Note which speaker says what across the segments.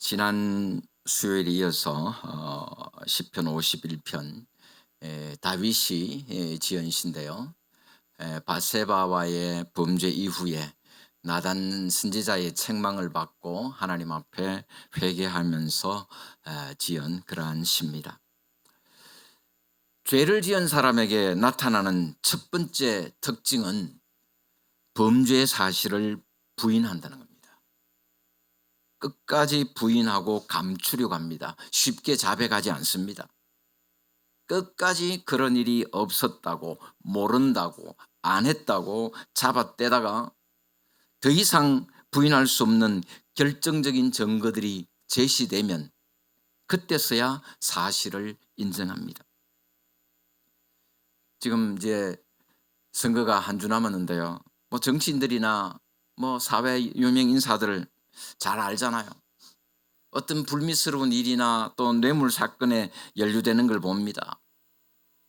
Speaker 1: 지난 수요일에 이어서 시편 51편 다윗이 지은 시인데요. 바세바와의 범죄 이후에 나단 선지자의 책망을 받고 하나님 앞에 회개하면서 지은 그러한 시입니다. 죄를 지은 사람에게 나타나는 첫 번째 특징은 범죄 사실을 부인한다는 겁니다. 끝까지 부인하고 감추려고 합니다. 쉽게 자백하지 않습니다. 끝까지 그런 일이 없었다고, 모른다고, 안 했다고 잡아떼다가 더 이상 부인할 수 없는 결정적인 증거들이 제시되면 그때서야 사실을 인정합니다. 지금 이제 선거가 한 주 남았는데요. 정치인들이나 사회 유명 인사들을 잘 알잖아요. 어떤 불미스러운 일이나 또 뇌물 사건에 연루되는 걸 봅니다.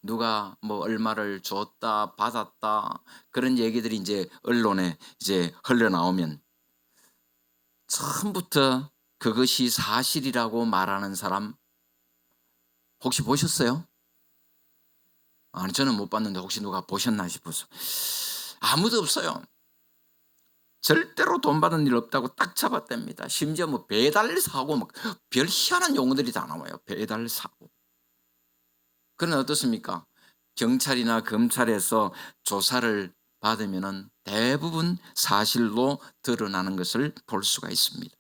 Speaker 1: 누가 얼마를 줬다 받았다 그런 얘기들이 이제 언론에 이제 흘러나오면 처음부터 그것이 사실이라고 말하는 사람 혹시 보셨어요? 아니, 저는 못 봤는데 혹시 누가 보셨나 싶어서. 아무도 없어요. 절대로 돈 받은 일 없다고 딱 잡아댑니다. 심지어 배달 사고 별 희한한 용어들이 다 나와요. 배달 사고. 그러나 어떻습니까? 경찰이나 검찰에서 조사를 받으면 대부분 사실로 드러나는 것을 볼 수가 있습니다.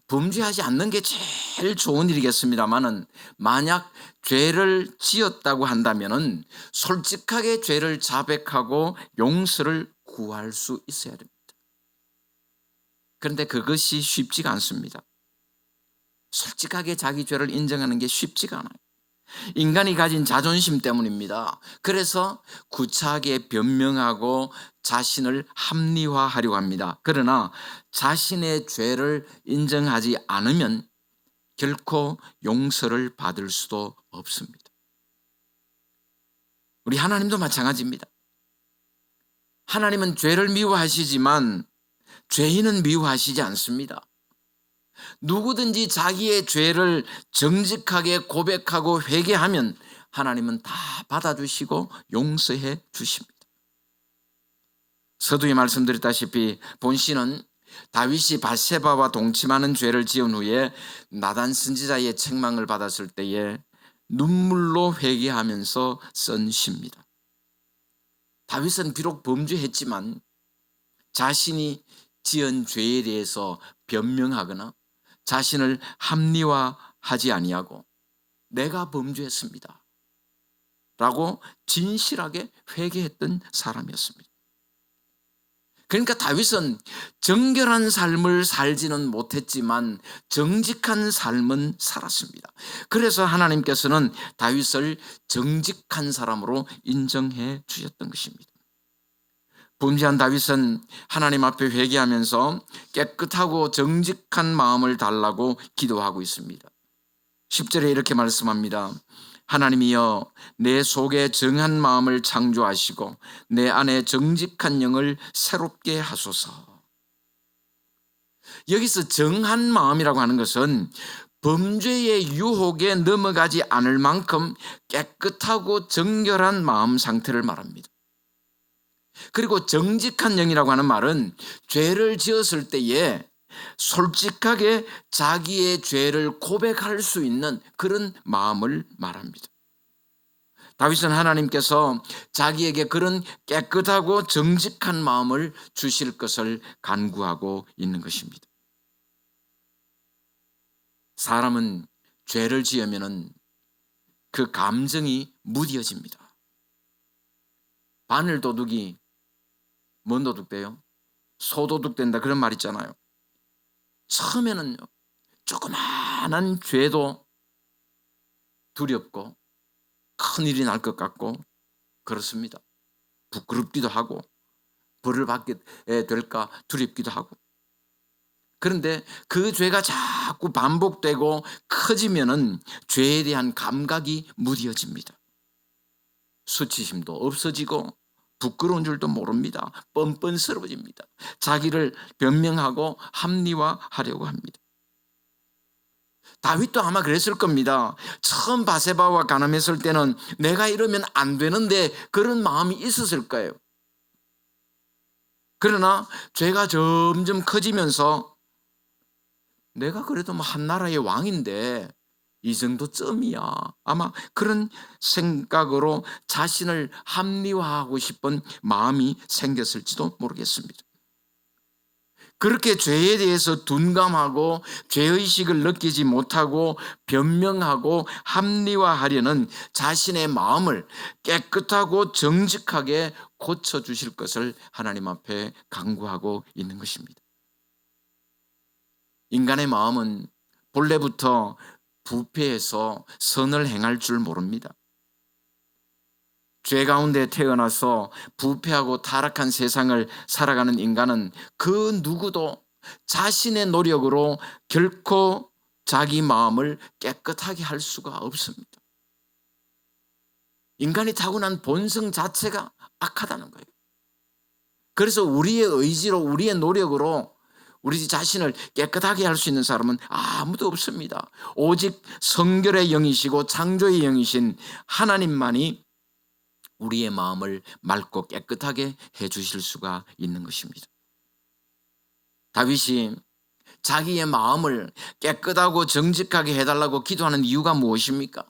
Speaker 1: 범죄하지 않는 게 제일 좋은 일이겠습니다만은 만약 죄를 지었다고 한다면은 솔직하게 죄를 자백하고 용서를 구할 수 있어야 됩니다. 그런데 그것이 쉽지가 않습니다. 솔직하게 자기 죄를 인정하는 게 쉽지가 않아요. 인간이 가진 자존심 때문입니다. 그래서 구차하게 변명하고 자신을 합리화하려고 합니다. 그러나 자신의 죄를 인정하지 않으면 결코 용서를 받을 수도 없습니다. 우리 하나님도 마찬가지입니다. 하나님은 죄를 미워하시지만 죄인은 미워하시지 않습니다. 누구든지 자기의 죄를 정직하게 고백하고 회개하면 하나님은 다 받아주시고 용서해 주십니다. 서두에 말씀드렸다시피 본시는 다윗이 바세바와 동침하는 죄를 지은 후에 나단 선지자의 책망을 받았을 때에 눈물로 회개하면서 쓴 시입니다. 다윗은 비록 범죄했지만 자신이 지은 죄에 대해서 변명하거나 자신을 합리화하지 아니하고 내가 범죄했습니다 라고 진실하게 회개했던 사람이었습니다. 그러니까 다윗은 정결한 삶을 살지는 못했지만 정직한 삶은 살았습니다. 그래서 하나님께서는 다윗을 정직한 사람으로 인정해 주셨던 것입니다. 범죄한 다윗은 하나님 앞에 회개하면서 깨끗하고 정직한 마음을 달라고 기도하고 있습니다. 10절에 이렇게 말씀합니다. 하나님이여 내 속에 정한 마음을 창조하시고 내 안에 정직한 영을 새롭게 하소서. 여기서 정한 마음이라고 하는 것은 범죄의 유혹에 넘어가지 않을 만큼 깨끗하고 정결한 마음 상태를 말합니다. 그리고 정직한 영이라고 하는 말은 죄를 지었을 때에 솔직하게 자기의 죄를 고백할 수 있는 그런 마음을 말합니다. 다윗은 하나님께서 자기에게 그런 깨끗하고 정직한 마음을 주실 것을 간구하고 있는 것입니다. 사람은 죄를 지으면 그 감정이 무뎌집니다. 바늘 도둑이 뭔 도둑돼요? 소도둑 된다 그런 말 있잖아요. 처음에는요 조그마한 죄도 두렵고 큰일이 날 것 같고 그렇습니다. 부끄럽기도 하고 벌을 받게 될까 두렵기도 하고. 그런데 그 죄가 자꾸 반복되고 커지면은 죄에 대한 감각이 무뎌집니다. 수치심도 없어지고 부끄러운 줄도 모릅니다. 뻔뻔스러워집니다. 자기를 변명하고 합리화하려고 합니다. 다윗도 아마 그랬을 겁니다. 처음 바세바와 간음했을 때는 내가 이러면 안 되는데 그런 마음이 있었을 거예요. 그러나 죄가 점점 커지면서 내가 그래도 뭐 한 나라의 왕인데 이 정도쯤이야. 아마 그런 생각으로 자신을 합리화하고 싶은 마음이 생겼을지도 모르겠습니다. 그렇게 죄에 대해서 둔감하고 죄의식을 느끼지 못하고 변명하고 합리화하려는 자신의 마음을 깨끗하고 정직하게 고쳐주실 것을 하나님 앞에 간구하고 있는 것입니다. 인간의 마음은 본래부터 부패해서 선을 행할 줄 모릅니다. 죄 가운데 태어나서 부패하고 타락한 세상을 살아가는 인간은 그 누구도 자신의 노력으로 결코 자기 마음을 깨끗하게 할 수가 없습니다. 인간이 타고난 본성 자체가 악하다는 거예요. 그래서 우리의 의지로 우리의 노력으로 우리 자신을 깨끗하게 할 수 있는 사람은 아무도 없습니다. 오직 성결의 영이시고 창조의 영이신 하나님만이 우리의 마음을 맑고 깨끗하게 해주실 수가 있는 것입니다. 다윗이 자기의 마음을 깨끗하고 정직하게 해달라고 기도하는 이유가 무엇입니까?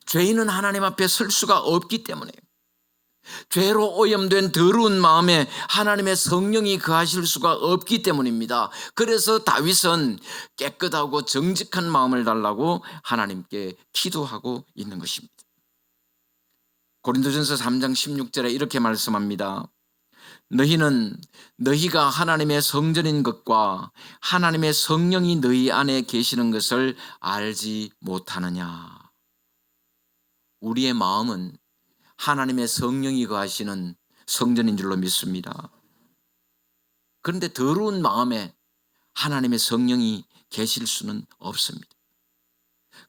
Speaker 1: 죄인은 하나님 앞에 설 수가 없기 때문에요. 죄로 오염된 더러운 마음에 하나님의 성령이 거하실 수가 없기 때문입니다. 그래서 다윗은 깨끗하고 정직한 마음을 달라고 하나님께 기도하고 있는 것입니다. 고린도전서 3장 16절에 이렇게 말씀합니다. 너희는 너희가 하나님의 성전인 것과 하나님의 성령이 너희 안에 계시는 것을 알지 못하느냐. 우리의 마음은 하나님의 성령이 거하시는 성전인 줄로 믿습니다. 그런데 더러운 마음에 하나님의 성령이 계실 수는 없습니다.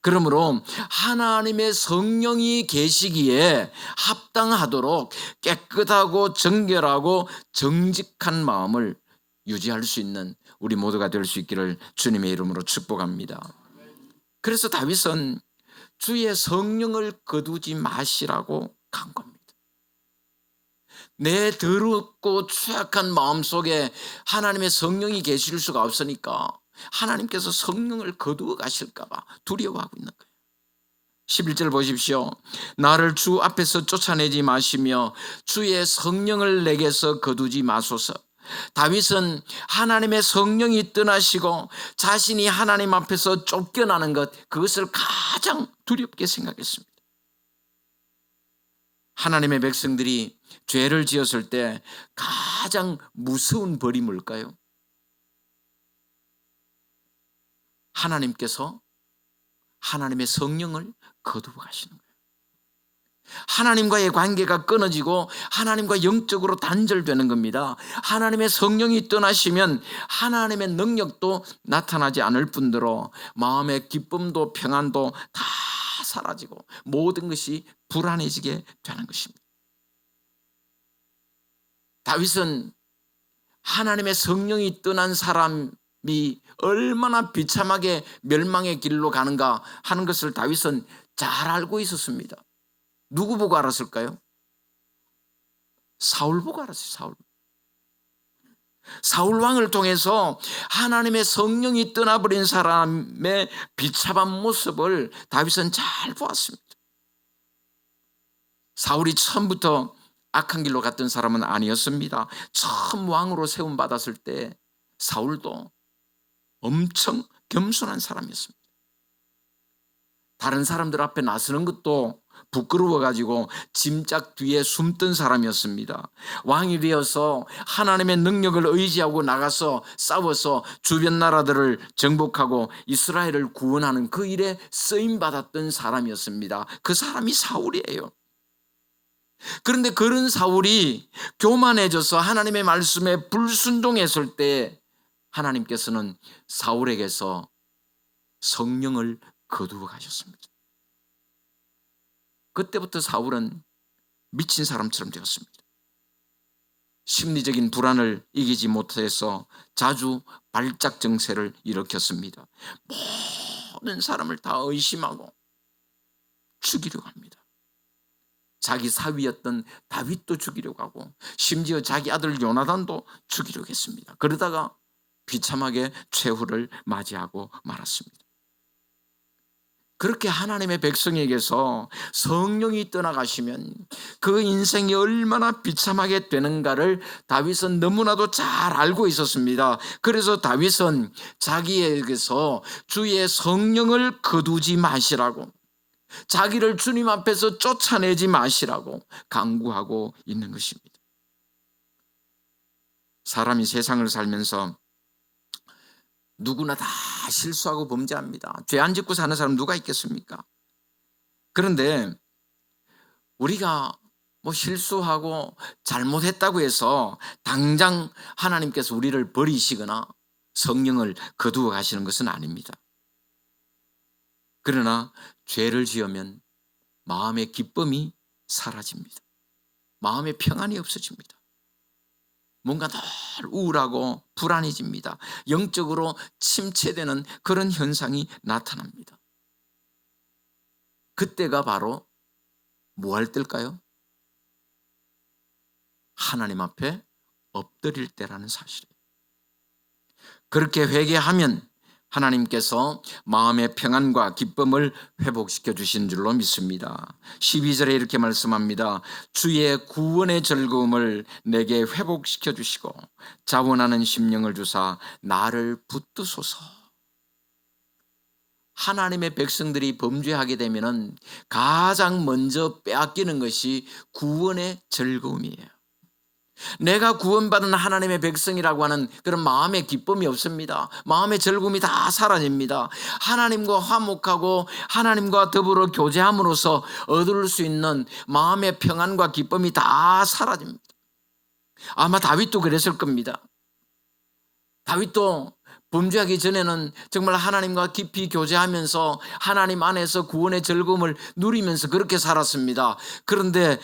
Speaker 1: 그러므로 하나님의 성령이 계시기에 합당하도록 깨끗하고 정결하고 정직한 마음을 유지할 수 있는 우리 모두가 될 수 있기를 주님의 이름으로 축복합니다. 그래서 다윗은 주의 성령을 거두지 마시라고 간구합니다. 내 더럽고 취약한 마음속에 하나님의 성령이 계실 수가 없으니까 하나님께서 성령을 거두어 가실까 봐 두려워하고 있는 거예요. 11절 보십시오. 나를 주 앞에서 쫓아내지 마시며 주의 성령을 내게서 거두지 마소서. 다윗은 하나님의 성령이 떠나시고 자신이 하나님 앞에서 쫓겨나는 것, 그것을 가장 두렵게 생각했습니다. 하나님의 백성들이 죄를 지었을 때 가장 무서운 벌이 뭘까요? 하나님께서 하나님의 성령을 거두어 가시는 거예요. 하나님과의 관계가 끊어지고 하나님과 영적으로 단절되는 겁니다. 하나님의 성령이 떠나시면 하나님의 능력도 나타나지 않을 뿐더러 마음의 기쁨도 평안도 다 사라지고 모든 것이 불안해지게 되는 것입니다. 다윗은 하나님의 성령이 떠난 사람이 얼마나 비참하게 멸망의 길로 가는가 하는 것을 다윗은 잘 알고 있었습니다. 누구 보고 알았을까요? 사울 보고 알았어요. 사울 왕을 통해서 하나님의 성령이 떠나버린 사람의 비참한 모습을 다윗은 잘 보았습니다. 사울이 처음부터 악한 길로 갔던 사람은 아니었습니다. 처음 왕으로 세움받았을 때 사울도 엄청 겸손한 사람이었습니다. 다른 사람들 앞에 나서는 것도 부끄러워가지고 짐짝 뒤에 숨던 사람이었습니다. 왕이 되어서 하나님의 능력을 의지하고 나가서 싸워서 주변 나라들을 정복하고 이스라엘을 구원하는 그 일에 쓰임받았던 사람이었습니다. 그 사람이 사울이에요. 그런데 그런 사울이 교만해져서 하나님의 말씀에 불순종했을 때 하나님께서는 사울에게서 성령을 거두어 가셨습니다. 그때부터 사울은 미친 사람처럼 되었습니다. 심리적인 불안을 이기지 못해서 자주 발작 증세를 일으켰습니다. 모든 사람을 다 의심하고 죽이려고 합니다. 자기 사위였던 다윗도 죽이려고 하고 심지어 자기 아들 요나단도 죽이려고 했습니다. 그러다가 비참하게 최후를 맞이하고 말았습니다. 그렇게 하나님의 백성에게서 성령이 떠나가시면 그 인생이 얼마나 비참하게 되는가를 다윗은 너무나도 잘 알고 있었습니다. 그래서 다윗은 자기에게서 주의 성령을 거두지 마시라고, 자기를 주님 앞에서 쫓아내지 마시라고 강구하고 있는 것입니다. 사람이 세상을 살면서 누구나 다 실수하고 범죄합니다. 죄 안 짓고 사는 사람 누가 있겠습니까? 그런데 우리가 실수하고 잘못했다고 해서 당장 하나님께서 우리를 버리시거나 성령을 거두어 가시는 것은 아닙니다. 그러나 죄를 지으면 마음의 기쁨이 사라집니다. 마음의 평안이 없어집니다. 뭔가 늘 우울하고 불안해집니다. 영적으로 침체되는 그런 현상이 나타납니다. 그때가 바로 뭐 할 때일까요? 하나님 앞에 엎드릴 때라는 사실이에요. 그렇게 회개하면 하나님께서 마음의 평안과 기쁨을 회복시켜 주신 줄로 믿습니다. 12절에 이렇게 말씀합니다. 주의 구원의 즐거움을 내게 회복시켜 주시고 자원하는 심령을 주사 나를 붙드소서. 하나님의 백성들이 범죄하게 되면 가장 먼저 빼앗기는 것이 구원의 즐거움이에요. 내가 구원받은 하나님의 백성이라고 하는 그런 마음의 기쁨이 없습니다. 마음의 즐거움이 다 사라집니다. 하나님과 화목하고 하나님과 더불어 교제함으로써 얻을 수 있는 마음의 평안과 기쁨이 다 사라집니다. 아마 다윗도 그랬을 겁니다. 다윗도 범죄하기 전에는 정말 하나님과 깊이 교제하면서 하나님 안에서 구원의 즐거움을 누리면서 그렇게 살았습니다. 그런데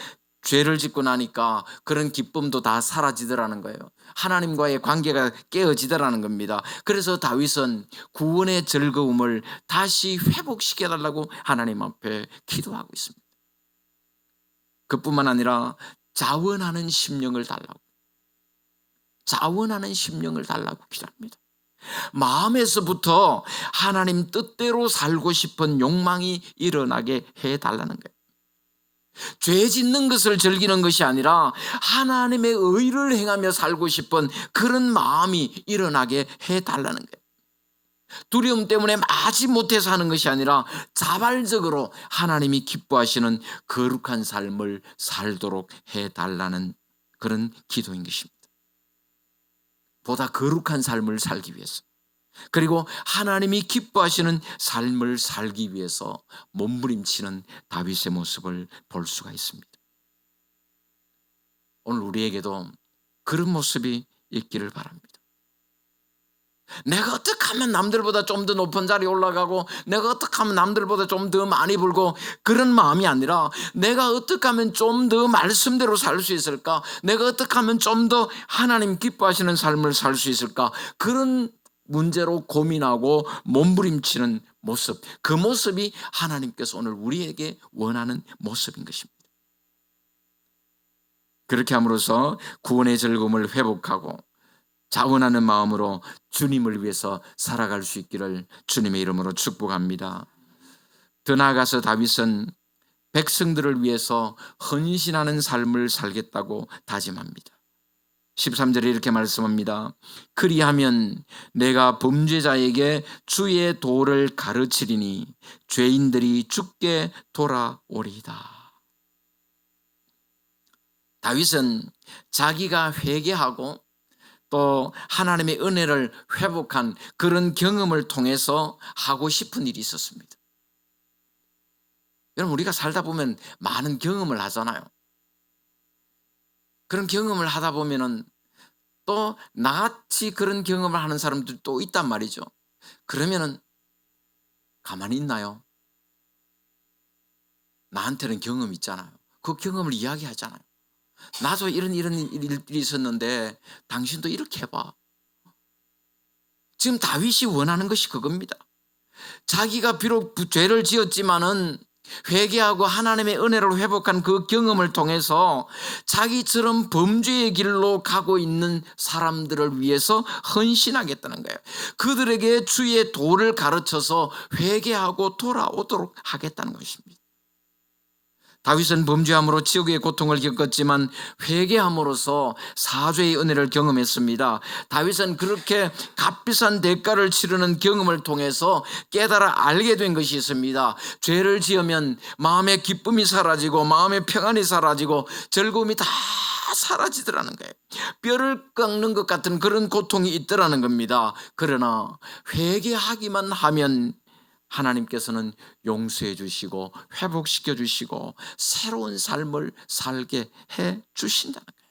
Speaker 1: 죄를 짓고 나니까 그런 기쁨도 다 사라지더라는 거예요. 하나님과의 관계가 깨어지더라는 겁니다. 그래서 다윗은 구원의 즐거움을 다시 회복시켜달라고 하나님 앞에 기도하고 있습니다. 그뿐만 아니라 자원하는 심령을 달라고, 자원하는 심령을 달라고 기도합니다. 마음에서부터 하나님 뜻대로 살고 싶은 욕망이 일어나게 해달라는 거예요. 죄 짓는 것을 즐기는 것이 아니라 하나님의 의를 행하며 살고 싶은 그런 마음이 일어나게 해달라는 거예요. 두려움 때문에 마지 못해서 하는 것이 아니라 자발적으로 하나님이 기뻐하시는 거룩한 삶을 살도록 해달라는 그런 기도인 것입니다. 보다 거룩한 삶을 살기 위해서, 그리고 하나님이 기뻐하시는 삶을 살기 위해서 몸부림치는 다윗의 모습을 볼 수가 있습니다. 오늘 우리에게도 그런 모습이 있기를 바랍니다. 내가 어떻게 하면 남들보다 좀 더 높은 자리에 올라가고 내가 어떻게 하면 남들보다 좀 더 많이 벌고 그런 마음이 아니라 내가 어떻게 하면 좀 더 말씀대로 살 수 있을까, 내가 어떻게 하면 좀 더 하나님 기뻐하시는 삶을 살 수 있을까, 그런 문제로 고민하고 몸부림치는 모습, 그 모습이 하나님께서 오늘 우리에게 원하는 모습인 것입니다. 그렇게 함으로써 구원의 즐거움을 회복하고 자원하는 마음으로 주님을 위해서 살아갈 수 있기를 주님의 이름으로 축복합니다. 더 나아가서 다윗은 백성들을 위해서 헌신하는 삶을 살겠다고 다짐합니다. 13절에 이렇게 말씀합니다. 그리하면 내가 범죄자에게 주의 도를 가르치리니 죄인들이 죽게 돌아오리이다. 다윗은 자기가 회개하고 또 하나님의 은혜를 회복한 그런 경험을 통해서 하고 싶은 일이 있었습니다. 여러분, 우리가 살다 보면 많은 경험을 하잖아요. 그런 경험을 하다 보면은 또 나같이 그런 경험을 하는 사람들도 있단 말이죠. 그러면은 가만히 있나요? 나한테는 경험이 있잖아요. 그 경험을 이야기하잖아요. 나도 이런 일들이 있었는데 당신도 이렇게 해봐. 지금 다윗이 원하는 것이 그겁니다. 자기가 비록 죄를 지었지만은 회개하고 하나님의 은혜를 회복한 그 경험을 통해서 자기처럼 범죄의 길로 가고 있는 사람들을 위해서 헌신하겠다는 거예요. 그들에게 주의 도를 가르쳐서 회개하고 돌아오도록 하겠다는 것입니다. 다윗은 범죄함으로 지옥의 고통을 겪었지만 회개함으로써 사죄의 은혜를 경험했습니다. 다윗은 그렇게 값비싼 대가를 치르는 경험을 통해서 깨달아 알게 된 것이 있습니다. 죄를 지으면 마음의 기쁨이 사라지고 마음의 평안이 사라지고 즐거움이 다 사라지더라는 거예요. 뼈를 깎는 것 같은 그런 고통이 있더라는 겁니다. 그러나 회개하기만 하면 하나님께서는 용서해 주시고 회복시켜 주시고 새로운 삶을 살게 해 주신다는 거예요.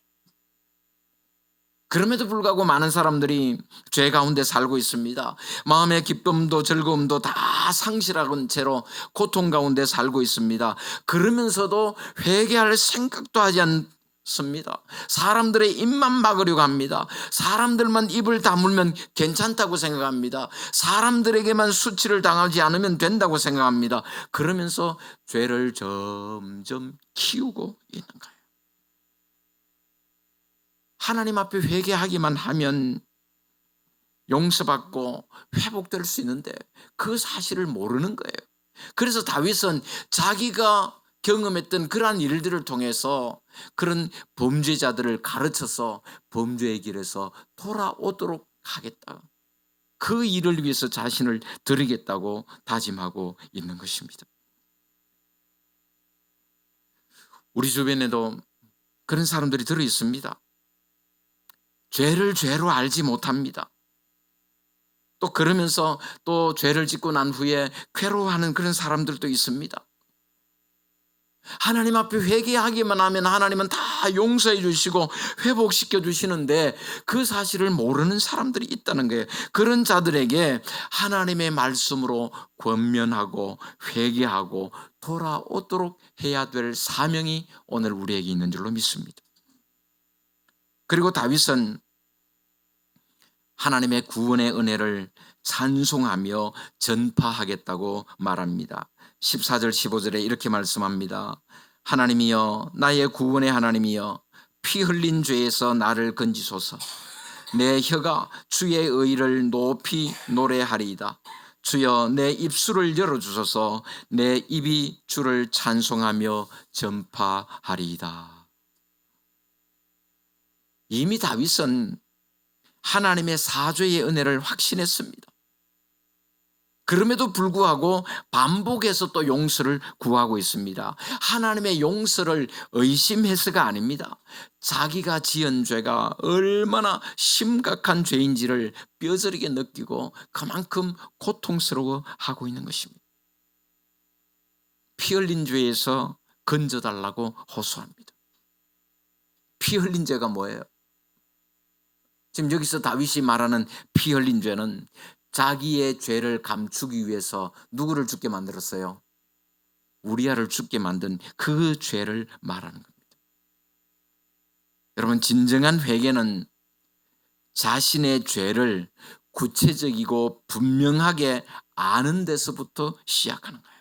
Speaker 1: 그럼에도 불구하고 많은 사람들이 죄 가운데 살고 있습니다. 마음의 기쁨도 즐거움도 다 상실한 채로 고통 가운데 살고 있습니다. 그러면서도 회개할 생각도 하지 않습니다. 사람들의 입만 막으려고 합니다. 사람들만 입을 다물면 괜찮다고 생각합니다. 사람들에게만 수치를 당하지 않으면 된다고 생각합니다. 그러면서 죄를 점점 키우고 있는 거예요. 하나님 앞에 회개하기만 하면 용서받고 회복될 수 있는데 그 사실을 모르는 거예요. 그래서 다윗은 자기가 경험했던 그러한 일들을 통해서 그런 범죄자들을 가르쳐서 범죄의 길에서 돌아오도록 하겠다. 그 일을 위해서 자신을 드리겠다고 다짐하고 있는 것입니다. 우리 주변에도 그런 사람들이 들어 있습니다. 죄를 죄로 알지 못합니다. 또 그러면서 또 죄를 짓고 난 후에 괴로워하는 그런 사람들도 있습니다. 하나님 앞에 회개하기만 하면 하나님은 다 용서해 주시고 회복시켜 주시는데 그 사실을 모르는 사람들이 있다는 거예요. 그런 자들에게 하나님의 말씀으로 권면하고 회개하고 돌아오도록 해야 될 사명이 오늘 우리에게 있는 줄로 믿습니다. 그리고 다윗은 하나님의 구원의 은혜를 찬송하며 전파하겠다고 말합니다. 14절 15절에 이렇게 말씀합니다. 하나님이여 나의 구원의 하나님이여 피 흘린 죄에서 나를 건지소서. 내 혀가 주의 의를 높이 노래하리이다. 주여 내 입술을 열어주소서. 내 입이 주를 찬송하며 전파하리이다. 이미 다윗은 하나님의 사죄의 은혜를 확신했습니다. 그럼에도 불구하고 반복해서 또 용서를 구하고 있습니다. 하나님의 용서를 의심해서가 아닙니다. 자기가 지은 죄가 얼마나 심각한 죄인지를 뼈저리게 느끼고 그만큼 고통스러워하고 있는 것입니다. 피 흘린 죄에서 건져달라고 호소합니다. 피 흘린 죄가 뭐예요? 지금 여기서 다윗이 말하는 피 흘린 죄는 자기의 죄를 감추기 위해서 누구를 죽게 만들었어요? 우리아를 죽게 만든 그 죄를 말하는 겁니다. 여러분, 진정한 회개는 자신의 죄를 구체적이고 분명하게 아는 데서부터 시작하는 거예요.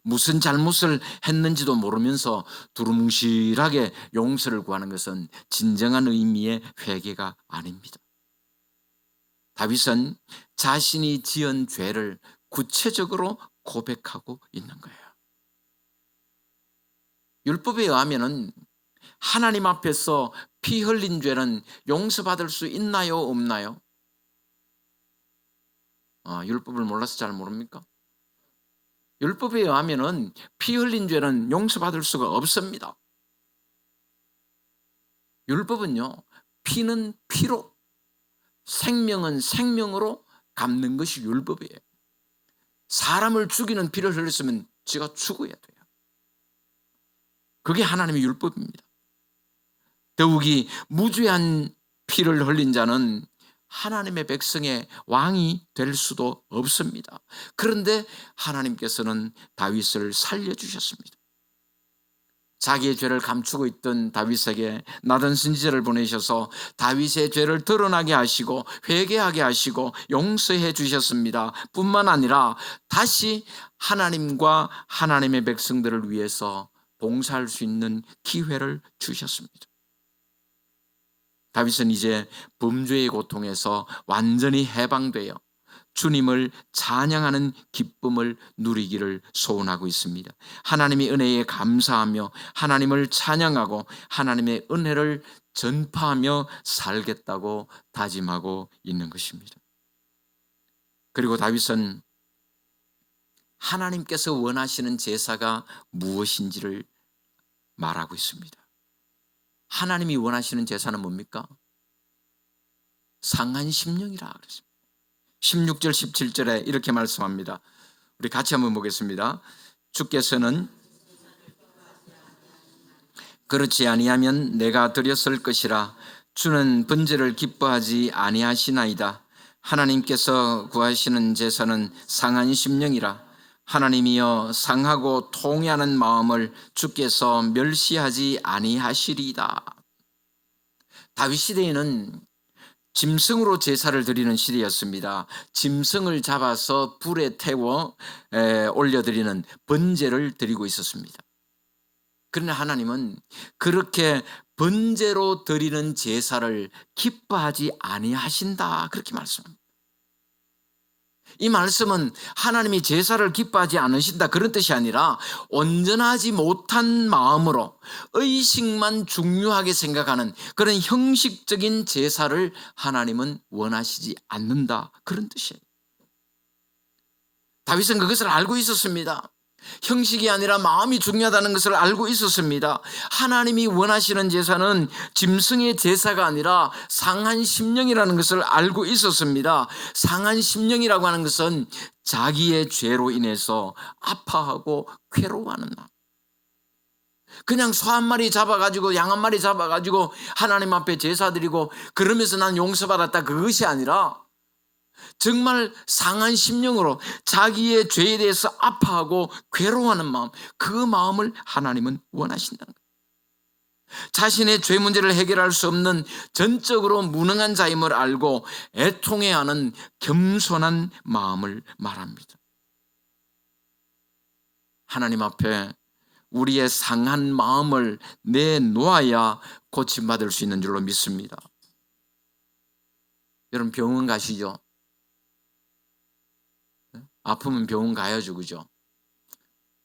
Speaker 1: 무슨 잘못을 했는지도 모르면서 두루뭉실하게 용서를 구하는 것은 진정한 의미의 회개가 아닙니다. 다윗은 자신이 지은 죄를 구체적으로 고백하고 있는 거예요. 율법에 의하면은 하나님 앞에서 피 흘린 죄는 용서받을 수 있나요, 없나요? 율법을 몰라서 잘 모릅니까? 율법에 의하면은 피 흘린 죄는 용서받을 수가 없습니다. 율법은요, 피는 피로, 생명은 생명으로 갚는 것이 율법이에요. 사람을 죽이는 피를 흘렸으면 지가 죽어야 돼요. 그게 하나님의 율법입니다. 더욱이 무죄한 피를 흘린 자는 하나님의 백성의 왕이 될 수도 없습니다. 그런데 하나님께서는 다윗을 살려주셨습니다. 자기의 죄를 감추고 있던 다윗에게 나단 선지자를 보내셔서 다윗의 죄를 드러나게 하시고 회개하게 하시고 용서해 주셨습니다. 뿐만 아니라 다시 하나님과 하나님의 백성들을 위해서 봉사할 수 있는 기회를 주셨습니다. 다윗은 이제 범죄의 고통에서 완전히 해방되어 주님을 찬양하는 기쁨을 누리기를 소원하고 있습니다. 하나님의 은혜에 감사하며 하나님을 찬양하고 하나님의 은혜를 전파하며 살겠다고 다짐하고 있는 것입니다. 그리고 다윗은 하나님께서 원하시는 제사가 무엇인지를 말하고 있습니다. 하나님이 원하시는 제사는 뭡니까? 상한 심령이라 그랬습니다. 16절 17절에 이렇게 말씀합니다. 우리 같이 한번 보겠습니다. 주께서는 그렇지 아니하면 내가 드렸을 것이라. 주는 번제를 기뻐하지 아니하시나이다. 하나님께서 구하시는 제사는 상한 심령이라. 하나님이여 상하고 통회하는 마음을 주께서 멸시하지 아니하시리이다. 다윗 시대에는 짐승으로 제사를 드리는 시대였습니다. 짐승을 잡아서 불에 태워 올려드리는 번제를 드리고 있었습니다. 그러나 하나님은 그렇게 번제로 드리는 제사를 기뻐하지 아니하신다, 그렇게 말씀합니다. 이 말씀은 하나님이 제사를 기뻐하지 않으신다 그런 뜻이 아니라 온전하지 못한 마음으로 의식만 중요하게 생각하는 그런 형식적인 제사를 하나님은 원하시지 않는다 그런 뜻이에요. 다윗은 그것을 알고 있었습니다. 형식이 아니라 마음이 중요하다는 것을 알고 있었습니다. 하나님이 원하시는 제사는 짐승의 제사가 아니라 상한 심령이라는 것을 알고 있었습니다. 상한 심령이라고 하는 것은 자기의 죄로 인해서 아파하고 괴로워하는 마음. 그냥 소 한 마리 잡아가지고 양 한 마리 잡아가지고 하나님 앞에 제사 드리고 그러면서 난 용서받았다, 그것이 아니라 정말 상한 심령으로 자기의 죄에 대해서 아파하고 괴로워하는 마음, 그 마음을 하나님은 원하신다는 거예요. 자신의 죄 문제를 해결할 수 없는 전적으로 무능한 자임을 알고 애통해하는 겸손한 마음을 말합니다. 하나님 앞에 우리의 상한 마음을 내놓아야 고침받을 수 있는 줄로 믿습니다. 여러분 병원 가시죠? 아프면 병원 가야죠, 그죠?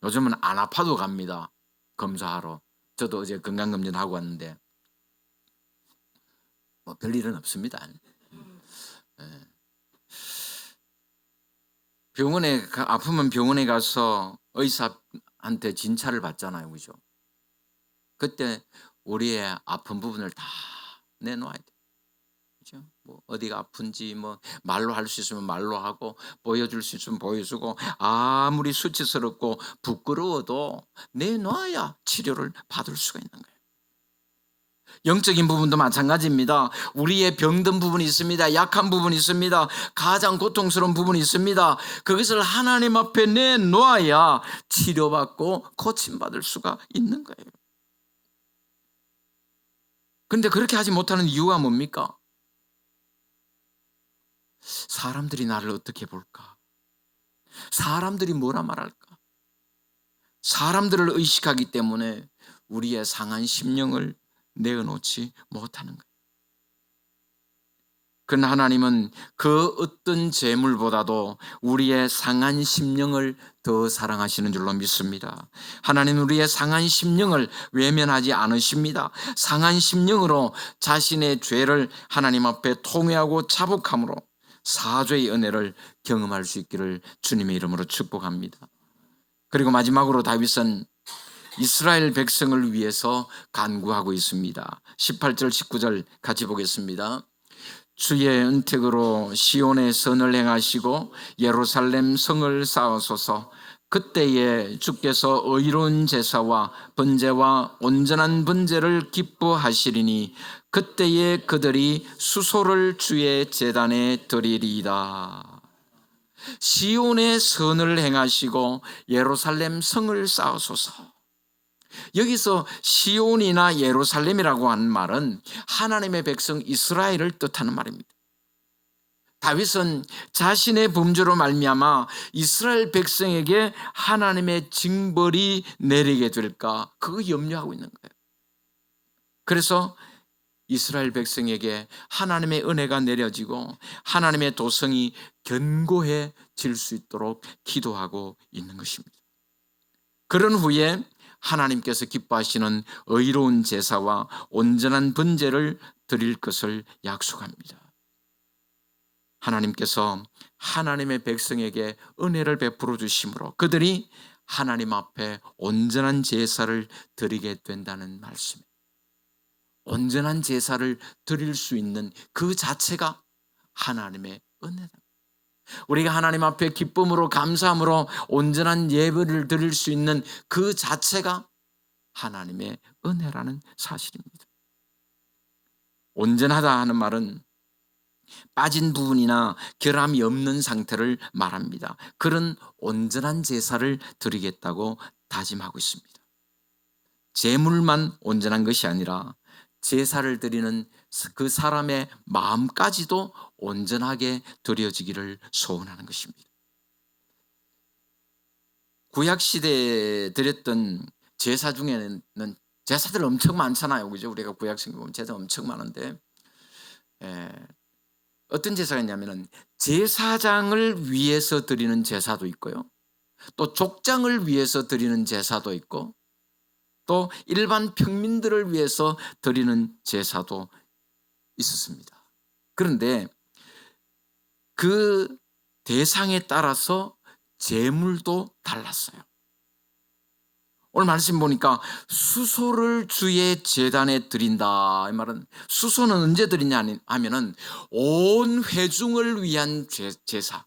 Speaker 1: 요즘은 안 아파도 갑니다. 검사하러. 저도 어제 건강검진하고 왔는데 뭐 별일은 없습니다. 병원에 아프면 병원에 가서 의사한테 진찰을 받잖아요, 그죠? 그때 우리의 아픈 부분을 다 내놓아야 돼요. 그죠? 뭐 어디가 아픈지 뭐 말로 할 수 있으면 말로 하고 보여줄 수 있으면 보여주고 아무리 수치스럽고 부끄러워도 내놔야 치료를 받을 수가 있는 거예요. 영적인 부분도 마찬가지입니다. 우리의 병든 부분이 있습니다. 약한 부분이 있습니다. 가장 고통스러운 부분이 있습니다. 그것을 하나님 앞에 내놓아야 치료받고 고침받을 수가 있는 거예요. 그런데 그렇게 하지 못하는 이유가 뭡니까? 사람들이 나를 어떻게 볼까? 사람들이 뭐라 말할까? 사람들을 의식하기 때문에 우리의 상한 심령을 내어놓지 못하는 거예요. 그러나 하나님은 그 어떤 재물보다도 우리의 상한 심령을 더 사랑하시는 줄로 믿습니다. 하나님은 우리의 상한 심령을 외면하지 않으십니다. 상한 심령으로 자신의 죄를 하나님 앞에 통회하고 자복함으로 사죄의 은혜를 경험할 수 있기를 주님의 이름으로 축복합니다. 그리고 마지막으로 다윗은 이스라엘 백성을 위해서 간구하고 있습니다. 18절 19절 같이 보겠습니다. 주의 은택으로 시온의 선을 행하시고 예루살렘 성을 쌓으소서. 그때에 주께서 의로운 제사와 번제와 온전한 번제를 기뻐하시리니 그때에 그들이 수소를 주의 제단에 드리리이다. 시온의 선을 행하시고 예루살렘 성을 쌓으소서. 여기서 시온이나 예루살렘이라고 하는 말은 하나님의 백성 이스라엘을 뜻하는 말입니다. 다윗은 자신의 범죄로 말미암아 이스라엘 백성에게 하나님의 징벌이 내리게 될까 그거 염려하고 있는 거예요. 그래서 이스라엘 백성에게 하나님의 은혜가 내려지고 하나님의 도성이 견고해질 수 있도록 기도하고 있는 것입니다. 그런 후에 하나님께서 기뻐하시는 의로운 제사와 온전한 번제를 드릴 것을 약속합니다. 하나님께서 하나님의 백성에게 은혜를 베풀어 주심으로 그들이 하나님 앞에 온전한 제사를 드리게 된다는 말씀이에요. 온전한 제사를 드릴 수 있는 그 자체가 하나님의 은혜다. 우리가 하나님 앞에 기쁨으로 감사함으로 온전한 예배를 드릴 수 있는 그 자체가 하나님의 은혜라는 사실입니다. 온전하다 하는 말은 빠진 부분이나 결함이 없는 상태를 말합니다. 그런 온전한 제사를 드리겠다고 다짐하고 있습니다. 제물만 온전한 것이 아니라 제사를 드리는 그 사람의 마음까지도 온전하게 드려지기를 소원하는 것입니다. 구약시대에 드렸던 제사 중에는 제사들 엄청 많잖아요. 그죠? 우리가 구약성경 보면 제사 엄청 많은데 어떤 제사가 있냐면은 제사장을 위해서 드리는 제사도 있고요. 또 족장을 위해서 드리는 제사도 있고 또 일반 평민들을 위해서 드리는 제사도 있었습니다. 그런데 그 대상에 따라서 제물도 달랐어요. 오늘 말씀 보니까 수소를 주의 제단에 드린다. 이 말은 수소는 언제 드리냐 하면은 온 회중을 위한 제사.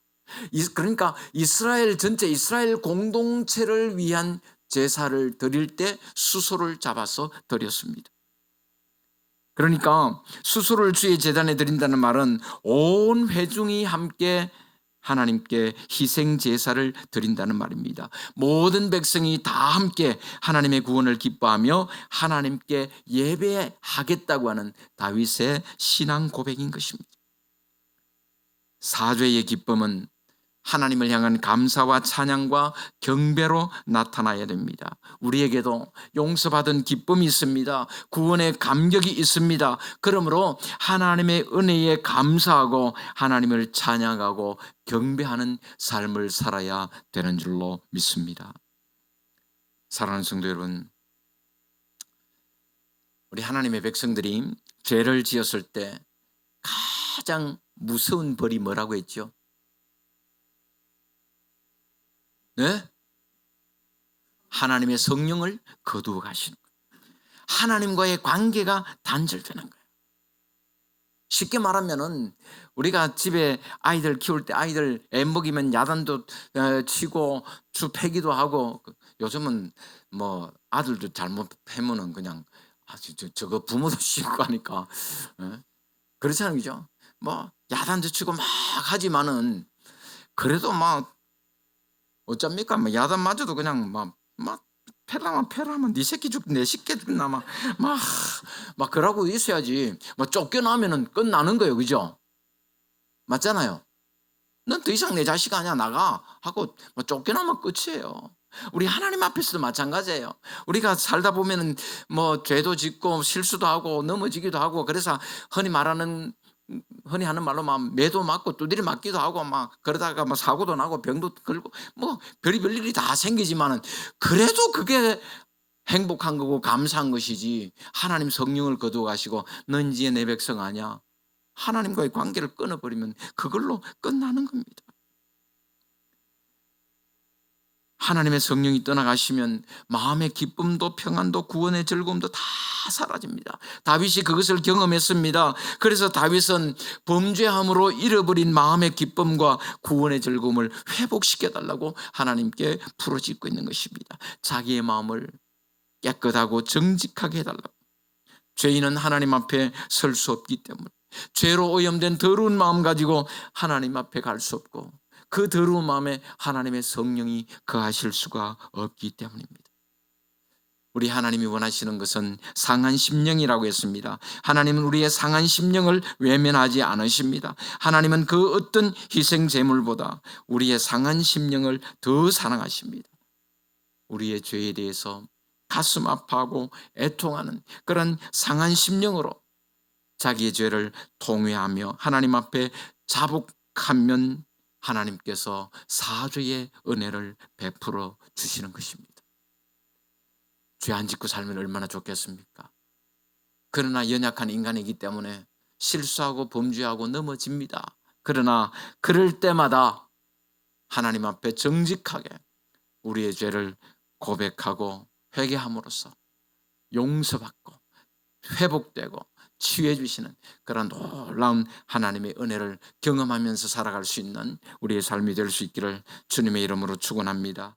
Speaker 1: 그러니까 이스라엘 전체 이스라엘 공동체를 위한 제사를 드릴 때 수소를 잡아서 드렸습니다. 그러니까 수소를 주의 제단에 드린다는 말은 온 회중이 함께 하나님께 희생 제사를 드린다는 말입니다. 모든 백성이 다 함께 하나님의 구원을 기뻐하며 하나님께 예배하겠다고 하는 다윗의 신앙 고백인 것입니다. 사죄의 기쁨은 하나님을 향한 감사와 찬양과 경배로 나타나야 됩니다. 우리에게도 용서받은 기쁨이 있습니다. 구원의 감격이 있습니다. 그러므로 하나님의 은혜에 감사하고 하나님을 찬양하고 경배하는 삶을 살아야 되는 줄로 믿습니다. 사랑하는 성도 여러분, 우리 하나님의 백성들이 죄를 지었을 때 가장 무서운 벌이 뭐라고 했죠? 네? 하나님의 성령을 거두어 가시는 거예요. 하나님과의 관계가 단절되는 거예요. 쉽게 말하면은 우리가 집에 아이들 키울 때 아이들 애 먹이면 야단도 치고 주 패기도 하고 요즘은 뭐 아들도 잘못 패면은 그냥 저거 부모도 싫고 하니까 그렇잖아요, 그죠? 뭐 야단도 치고 막 하지만은 그래도 막 어쩝니까? 뭐 야단 맞아도 그냥 막 패라면 네 새끼 죽 내 새끼 죽나 막 그러고 있어야지. 뭐 쫓겨나면은 끝나는 거예요, 그죠? 맞잖아요. 넌 더 이상 내 자식 아니야, 나가 하고 뭐 쫓겨나면 끝이에요. 우리 하나님 앞에서도 마찬가지예요. 우리가 살다 보면은 뭐 죄도 짓고 실수도 하고 넘어지기도 하고 그래서 흔히 하는 말로 막 매도 맞고 두드려 맞기도 하고 막 그러다가 뭐 사고도 나고 병도 걸고 뭐 별의별 일이 다 생기지만은 그래도 그게 행복한 거고 감사한 것이지. 하나님 성령을 거두어 가시고 넌 이제 내 백성 아니야. 하나님과의 관계를 끊어버리면 그걸로 끝나는 겁니다. 하나님의 성령이 떠나가시면 마음의 기쁨도 평안도 구원의 즐거움도 다 사라집니다. 다윗이 그것을 경험했습니다. 그래서 다윗은 범죄함으로 잃어버린 마음의 기쁨과 구원의 즐거움을 회복시켜달라고 하나님께 부르짖고 있는 것입니다. 자기의 마음을 깨끗하고 정직하게 해달라고. 죄인은 하나님 앞에 설 수 없기 때문에 죄로 오염된 더러운 마음 가지고 하나님 앞에 갈 수 없고 그 더러운 마음에 하나님의 성령이 거하실 수가 없기 때문입니다. 우리 하나님이 원하시는 것은 상한 심령이라고 했습니다. 하나님은 우리의 상한 심령을 외면하지 않으십니다. 하나님은 그 어떤 희생 제물보다 우리의 상한 심령을 더 사랑하십니다. 우리의 죄에 대해서 가슴 아파하고 애통하는 그런 상한 심령으로 자기의 죄를 통회하며 하나님 앞에 자복하면 하나님께서 사죄의 은혜를 베풀어 주시는 것입니다. 죄 안 짓고 살면 얼마나 좋겠습니까? 그러나 연약한 인간이기 때문에 실수하고 범죄하고 넘어집니다. 그러나 그럴 때마다 하나님 앞에 정직하게 우리의 죄를 고백하고 회개함으로써 용서받고 회복되고 치유해 주시는 그런 놀라운 하나님의 은혜를 경험하면서 살아갈 수 있는 우리의 삶이 될 수 있기를 주님의 이름으로 축원합니다.